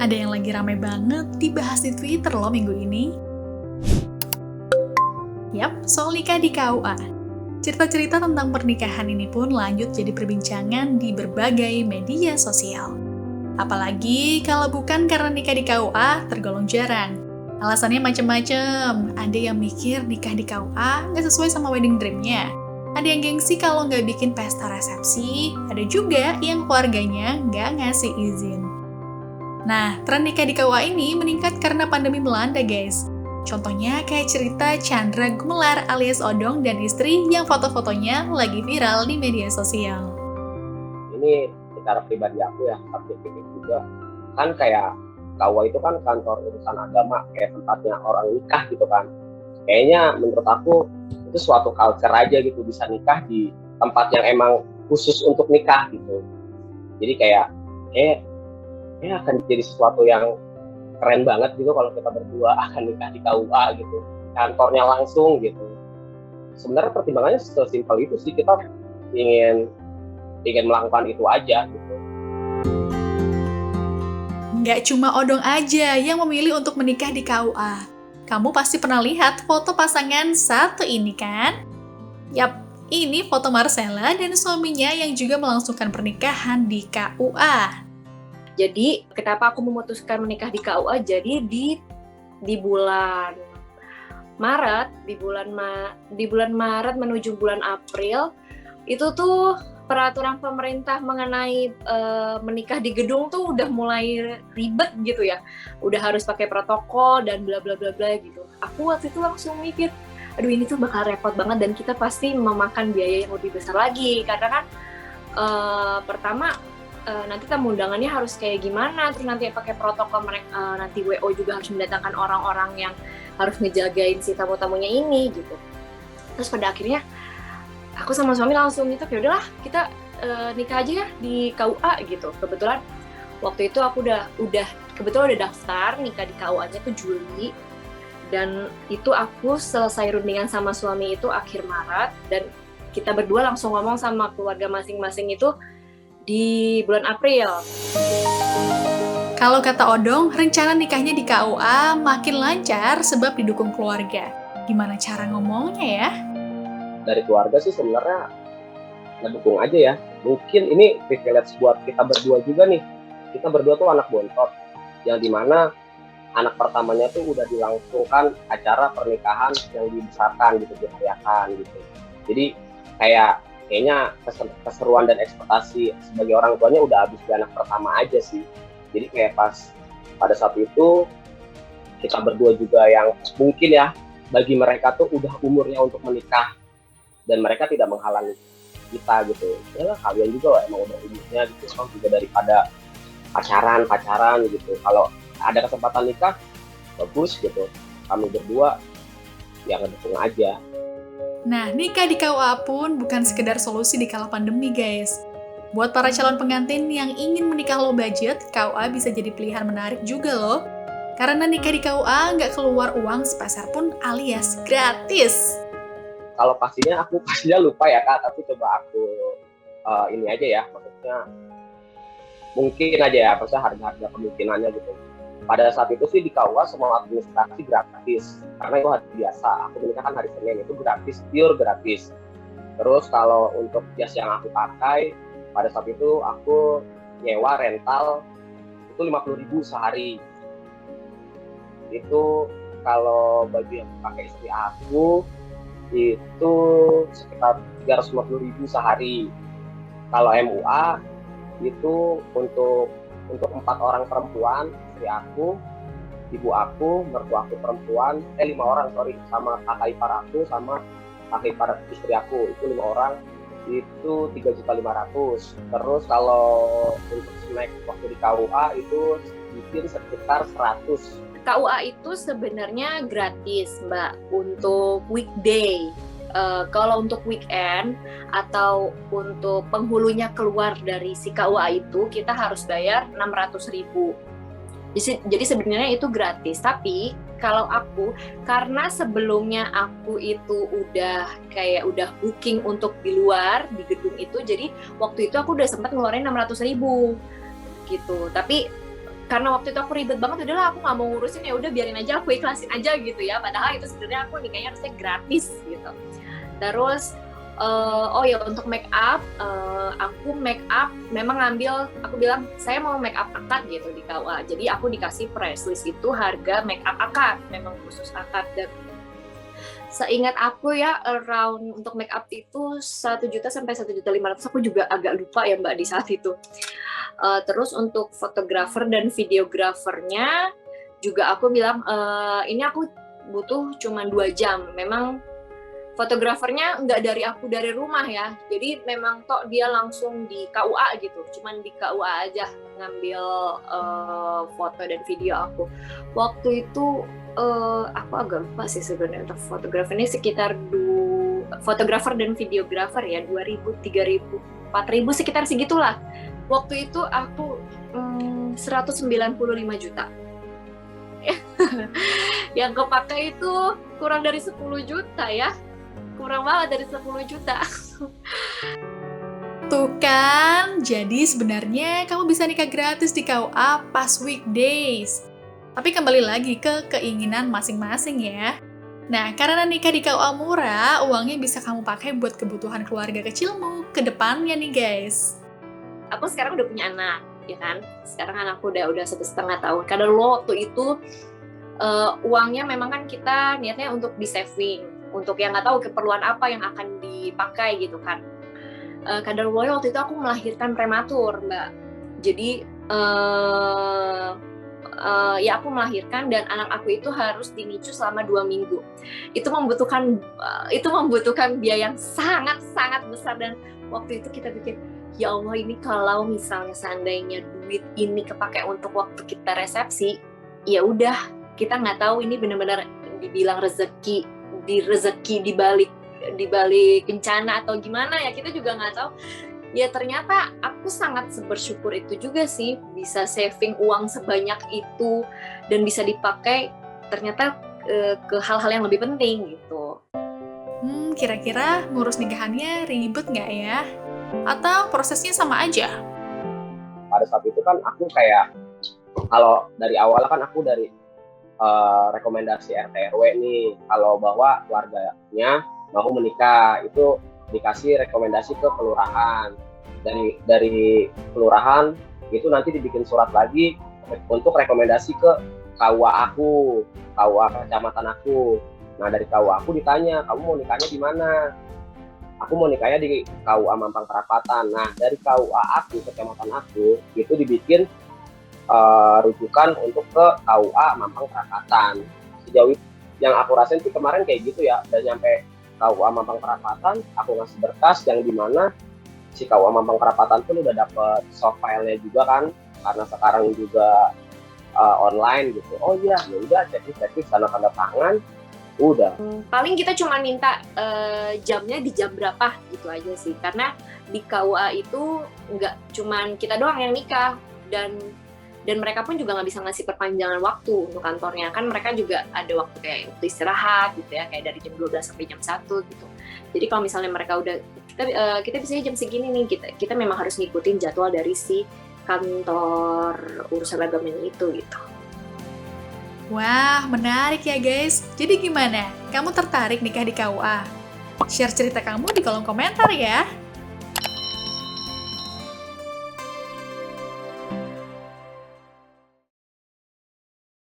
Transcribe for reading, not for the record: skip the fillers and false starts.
Ada yang lagi ramai banget dibahas di Twitter loh minggu ini. Yap, soal nikah di KUA. Cerita-cerita tentang pernikahan ini pun lanjut jadi perbincangan di berbagai media sosial. Apalagi kalau bukan karena nikah di KUA tergolong jarang. Alasannya macem-macem. Ada yang mikir nikah di KUA nggak sesuai sama wedding dream-nya. Ada yang gengsi kalau nggak bikin pesta resepsi. Ada juga yang keluarganya nggak ngasih izin. Nah, tren nikah di KUA ini meningkat karena pandemi melanda, guys. Contohnya kayak cerita Chandra Gumelar alias Odong dan istri yang foto-fotonya lagi viral di media sosial. Ini secara pribadi aku ya, subjektif juga. Kan kayak KUA itu kan kantor urusan agama, kayak tempatnya orang nikah gitu kan. Kayaknya menurut aku itu suatu culture aja gitu, bisa nikah di tempat yang emang khusus untuk nikah gitu. Jadi kayak akan jadi sesuatu yang keren banget gitu kalau kita berdua akan nikah di KUA gitu, kantornya langsung gitu. Sebenarnya pertimbangannya sesimpel itu sih, kita ingin melakukan itu aja gitu. Nggak cuma Odong aja yang memilih untuk menikah di KUA. Kamu pasti pernah lihat foto pasangan satu ini kan? Yap, ini foto Marcella dan suaminya yang juga melangsungkan pernikahan di KUA. Jadi, kenapa aku memutuskan menikah di KUA? Jadi di bulan Maret, di bulan Maret menuju bulan April, itu tuh peraturan pemerintah mengenai menikah di gedung tuh udah mulai ribet gitu ya. Udah harus pakai protokol dan bla bla bla bla gitu. Aku waktu itu langsung mikir, aduh ini tuh bakal repot banget dan kita pasti memakan biaya yang lebih besar lagi. Karena kan pertama nanti tamu undangannya harus kayak gimana, terus nanti pakai protokol mereka, nanti WO juga harus mendatangkan orang-orang yang harus ngejagain si tamu-tamunya ini gitu. Terus pada akhirnya aku sama suami langsung gitu, ya udahlah kita nikah aja ya di KUA gitu. Kebetulan waktu itu aku udah daftar nikah di KUA-nya tuh Juli, dan itu aku selesai rundingan sama suami itu akhir Maret, dan kita berdua langsung ngomong sama keluarga masing-masing itu di bulan April. Kalau kata Odong, rencana nikahnya di KUA makin lancar sebab didukung keluarga. Gimana cara ngomongnya ya? Dari keluarga sih sebenarnya ngedukung aja ya. Mungkin ini privilege buat kita berdua juga nih. Kita berdua tuh anak bontot, yang dimana anak pertamanya tuh udah dilangsungkan acara pernikahan yang dibesarkan gitu, dirayakan gitu. Jadi kayaknya keseruan dan ekspektasi sebagai orang tuanya udah habis di anak pertama aja sih. Jadi kayak pas pada saat itu kita berdua juga yang mungkin ya bagi mereka tuh udah umurnya untuk menikah dan mereka tidak menghalangi kita gitu. Ya kalian juga emang udah umurnya gitu, kan juga daripada pacaran gitu. Kalau ada kesempatan nikah bagus gitu. Kami berdua ya ngedukung aja. Nah, nikah di KUA pun bukan sekedar solusi di kala pandemi, guys. Buat para calon pengantin yang ingin menikah low budget, KUA bisa jadi pilihan menarik juga loh. Karena nikah di KUA nggak keluar uang sepeser pun alias gratis. Kalau pastinya lupa ya Kak, tapi coba aku ini aja ya, maksudnya mungkin aja ya, maksudnya harga kemungkinannya gitu. Pada saat itu sih di KUA semua administrasi gratis, karena itu hari biasa. Aku menikah kan hari Senin, itu gratis, pure gratis. Terus kalau untuk jas yang aku pakai, pada saat itu aku nyewa rental itu 50.000 sehari. Itu kalau baju yang pakai istri aku itu sekitar 350.000 sehari. Kalau MUA itu untuk 4 orang perempuan, istri aku, ibu aku, mertua aku perempuan, 5 orang sama kakak ipar aku sama kakak ipar istri aku, itu 5 orang, itu 3.500.000. Terus kalau untuk snack waktu di KUA itu bikin sekitar 100. KUA itu sebenarnya gratis, Mbak, untuk weekday. Kalau untuk weekend atau untuk penghulunya keluar dari si KUA itu kita harus bayar 600.000. Jadi sebenarnya itu gratis. Tapi kalau aku, karena sebelumnya aku itu udah booking untuk di luar di gedung itu, jadi waktu itu aku udah sempat ngeluarin 600.000 gitu. Tapi karena waktu itu aku ribet banget, udahlah aku nggak mau ngurusin, ya udah biarin aja, aku ikhlasin aja gitu ya, padahal itu sebenarnya aku nikahnya harusnya gratis gitu. Terus oh ya, untuk make up, aku make up memang ngambil, aku bilang saya mau make up akad gitu di KUA, jadi aku dikasih price list itu harga make up akad, memang khusus akad. Dan seingat aku ya, around untuk make up itu 1 juta sampai 1.500.000, aku juga agak lupa ya Mbak di saat itu. Terus untuk fotografer dan videografernya juga aku bilang, ini aku butuh cuma 2 jam. Memang fotografernya nggak dari rumah ya, jadi memang dia langsung di KUA gitu, cuman di KUA aja ngambil foto dan video aku. Waktu itu aku agak lupa sih sebenarnya, untuk fotografer ini sekitar fotografer dan videografer ya 2.000, 3.000, 4.000 sekitar segitulah. Waktu itu aku 195 juta. Yang kepakai itu kurang dari 10 juta ya. Kurang banget dari 10 juta. Tuh kan, jadi sebenarnya kamu bisa nikah gratis di KUA pas weekdays. Tapi kembali lagi ke keinginan masing-masing ya. Nah, karena nikah di KUA murah, uangnya bisa kamu pakai buat kebutuhan keluarga kecilmu ke depannya nih guys. Aku sekarang udah punya anak, ya kan? Sekarang anakku udah 1,5 tahun. Kadang waktu itu uangnya memang kan kita niatnya untuk di saving, untuk yang nggak tahu keperluan apa yang akan dipakai gitu kan. Kadang waktu itu aku melahirkan prematur, Mbak. Jadi ya aku melahirkan dan anak aku itu harus dinicu selama 2 minggu. Itu membutuhkan biaya yang sangat-sangat besar, dan waktu itu kita pikir, ya Allah, ini kalau misalnya seandainya duit ini kepakai untuk waktu kita resepsi, ya udah, kita nggak tahu ini benar-benar dibilang rezeki di balik bencana atau gimana ya, kita juga nggak tahu. Ya ternyata aku sangat bersyukur itu juga sih, bisa saving uang sebanyak itu dan bisa dipakai ternyata ke hal-hal yang lebih penting gitu. Kira-kira ngurus nikahannya ribet nggak ya? Atau prosesnya sama aja? Pada saat itu kan aku kayak, kalau dari awal kan aku dari rekomendasi RT RW nih, kalau bahwa keluarganya mau menikah itu dikasih rekomendasi ke kelurahan. Dari kelurahan itu nanti dibikin surat lagi untuk rekomendasi ke KUA aku, KUA kecamatan aku. Nah dari KUA aku ditanya, kamu mau nikahnya di mana? Aku mau nikahnya di KUA Mampang Perapatan. Nah dari KUA aku, kecamatan aku, itu dibikin rujukan untuk ke KUA Mampang Perapatan. Sejauh itu yang aku rasain sih kemarin kayak gitu ya, udah nyampe KUA Mampang Perapatan, aku ngasih berkas yang dimana si KUA Mampang Perapatan pun udah dapet soft file-nya juga kan, karena sekarang juga online gitu. Oh iya, ya udah checklist tanda tangan, udah. Paling kita cuma minta jamnya di jam berapa gitu aja sih, karena di KUA itu nggak cuman kita doang yang nikah, dan mereka pun juga nggak bisa ngasih perpanjangan waktu untuk kantornya, kan mereka juga ada waktu kayak waktu istirahat gitu ya, kayak dari jam 12 sampai jam 1 gitu. Jadi kalau misalnya mereka udah, kita bisa jam segini nih, kita memang harus ngikutin jadwal dari si kantor urusan agamanya itu gitu. Wah, menarik ya guys. Jadi gimana? Kamu tertarik nikah di KUA? Share cerita kamu di kolom komentar ya.